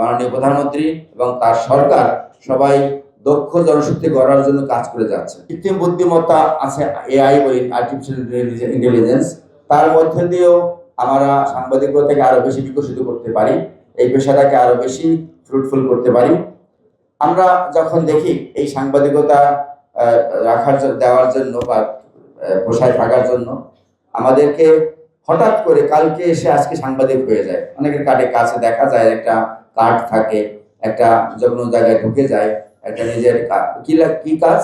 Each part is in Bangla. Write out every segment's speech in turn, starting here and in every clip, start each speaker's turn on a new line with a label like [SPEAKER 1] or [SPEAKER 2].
[SPEAKER 1] মাননীয় প্রধানমন্ত্রী এবং তার সরকার সবাই দক্ষ জনশক্তি গড়ার জন্য কাজ করে যাচ্ছে। কৃত্রিম বুদ্ধিমত্তা আছে, এআই বলি, আর্টিফিশিয়াল ইন্টেলিজেন্স, তার মধ্যে দিয়েও আমরা সাংবাদিকতাকে আরো বেশি বিকশিত করতে পারি, এই পেশাটাকে আরো বেশি ফ্রুটফুল করতে পারি। আমরা যখন দেখি এই সাংবাদিকতা দেওয়ার জন্য বা পোষায় থাকার জন্য আমাদেরকে হঠাৎ করে কালকে এসে আজকে সাংবাদিক হয়ে যায়। অনেকের কাছে দেখা যায় একটা কার্ড থাকে, একটা যখন জায়গায় ঢুকে যায়, একটা নিজের কি কাজ,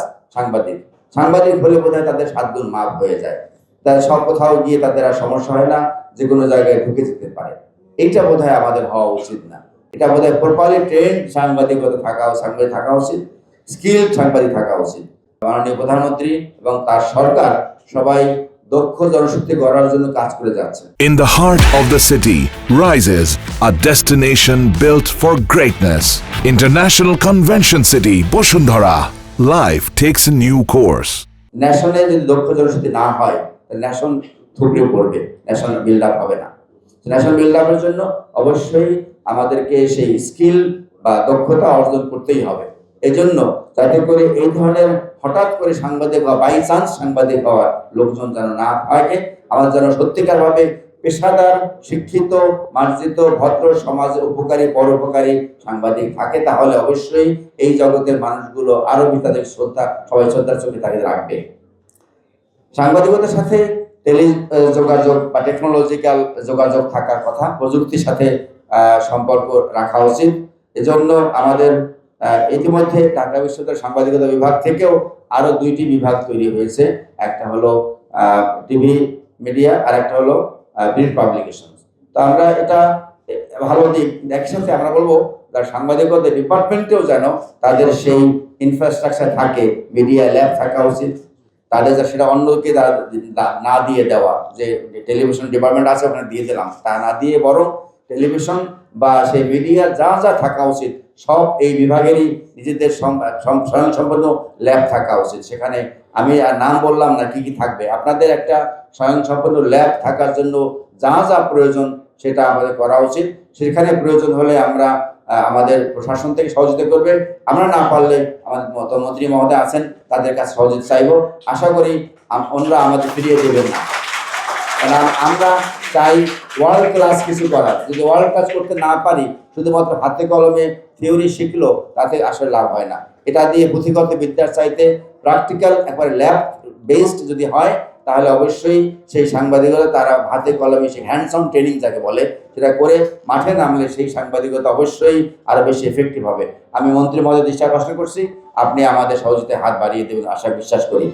[SPEAKER 1] সাংবাদিক হলে বোধহয় তাদের 7 গুণ মাপ হয়ে যায়। তাদের সব কোথাও গিয়ে তাদের আর সমস্যা হয় না, যে কোনো জায়গায় ঢুকে যেতে পারে। এইটা বোধহয় আমাদের হওয়া উচিত না। এটা বোধহয় প্রপারলি ট্রেন্ড সাংবাদিকতা থাকা উচিত, স্কিল সাংবাদিক থাকা উচিত। মাননীয় প্রধানমন্ত্রী এবং তার সরকার সবাই দক্ষ জনশক্তি গড়ার জন্য কাজ করে যাচ্ছে।
[SPEAKER 2] In the heart of the city rises a destination built for greatness. International Convention City, Bosundhara. Life takes a new course.
[SPEAKER 1] ন্যাশনে যদি দক্ষ জনশক্তি না হয়, ন্যাশন থুবড়ে পড়বে, ন্যাশন বিল্ড আপ হবে না। ন্যাশন বিল্ড আপের জন্য অবশ্যই আমাদেরকে সেই স্কিল বা দক্ষতা অর্জন করতেই হবে। এই জন্য যাতে করে এই ধরনের হঠাৎ করে সাংবাদিক বা বাই চান্স সাংবাদিক হওয়ার লোকজন যেন না থাকে, আমাদের যেন সত্যিকারভাবে পেশাদার, শিক্ষিত, মার্জিত, ভদ্র, সমাজে উপকারী, পরোপকারী সাংবাদিক থাকে, তাহলে অবশ্যই এই জগতের মানুষগুলো আরো তাদের সবাই শ্রদ্ধার চোখে তাকে রাখবে। সাংবাদিকতার সাথে যোগাযোগ বা টেকনোলজিক্যাল যোগাযোগ থাকার কথা, প্রযুক্তির সাথে সম্পর্ক রাখা উচিত। এজন্য আমাদের ইতিমধ্যে ঢাকা বিশ্ববিদ্যালয়ের সাংবাদিকতা বিভাগ থেকেও আরো 2টি বিভাগ তৈরি হয়েছে। একটা হলো টিভি মিডিয়া, আর একটা হলো প্রিন্ট পাবলিকেশন। তো আমরা এটা ভালো দিক, একই সাথে আমরা বলবো যারা সাংবাদিকতা ডিপার্টমেন্টেও যেন তাদের সেই ইনফ্রাস্ট্রাকচার থাকে, মিডিয়া ল্যাব থাকা উচিত। তাদের সেটা অন্যকে না দিয়ে দেওয়া, যে টেলিভিশন ডিপার্টমেন্ট আছে ওখানে দিয়ে দিলাম, তা না দিয়ে বরং টেলিভিশন বা সেই মিডিয়ার যা থাকা উচিত সব এই বিভাগেরই নিজেদের স্বয়ংসম্পন্ন ল্যাব থাকা উচিত। সেখানে আমি আর নাম বললাম না, কি থাকবে। আপনাদের একটা স্বয়ংসম্পন্ন ল্যাব থাকার জন্য যা প্রয়োজন সেটা আমাদের করা উচিত। সেখানে প্রয়োজন হলে আমরা আমাদের প্রশাসন থেকে সহযোগিতা করবে, আমরা না পারলে আমাদের মন্ত্রী মহোদয় আছেন, তাদের কাছে সহযোগিতা চাইব। আশা করি অন্যরা আমাদের ফিরিয়ে দেবেন না, কারণ আমরা চাই ওয়ার্ল্ড ক্লাস কিছু করার। যদি ওয়ার্ল্ড ক্লাস করতে না পারি, শুধুমাত্র হাতে কলমে থিওরি শিখলো তাতে আসলে লাভ হয় না। এটা দিয়ে পুঁথিগত বিদ্যার চাইতে প্র্যাকটিক্যাল একবারে ল্যাব বেসড যদি হয়, তাহলে অবশ্যই সেই সাংবাদিকতা তারা হাতে কলমে সেই হ্যান্ডস অন ট্রেনিং যাকে বলে সেটা করে মাঠে নামলে সেই সাংবাদিকতা অবশ্যই আরো বেশি এফেক্টিভ হবে। আমি মন্ত্রী মহোদয় দৃষ্টি আকর্ষণ করছি, আপনি আমাদের সহযোগিতায় হাত বাড়িয়ে দেবেন আশা বিশ্বাস করি।